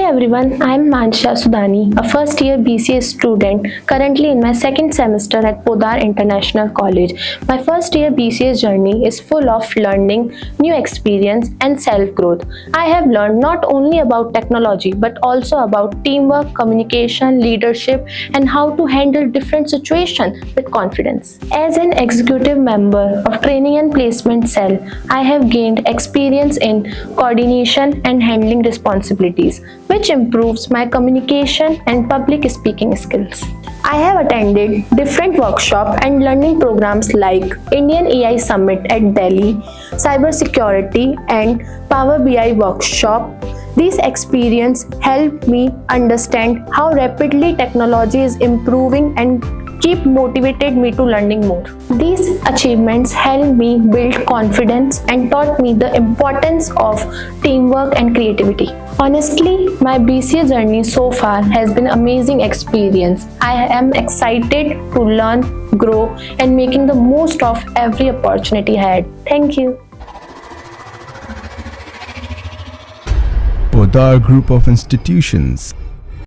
Hey everyone, I am Himanshi Asudani, a first-year BCA student currently in my second semester at Poddar International College. My first-year BCA journey is full of learning, new experience and self-growth. I have learned not only about technology but also about teamwork, communication, leadership and how to handle different situations with confidence. As an executive member of Training and Placement Cell, I have gained experience in coordination and handling responsibilities, which improves my communication and public speaking skills. I have attended different workshops and learning programs like Indian AI Summit at Delhi, Cybersecurity and Power BI workshop. These experiences help me understand how rapidly technology is improving and keep motivated me to learning more. These achievements helped me build confidence and taught me the importance of teamwork and creativity. Honestly, my BCA journey so far has been an amazing experience. I am excited to learn, grow and making the most of every opportunity ahead. Thank you. Poddar Group of Institutions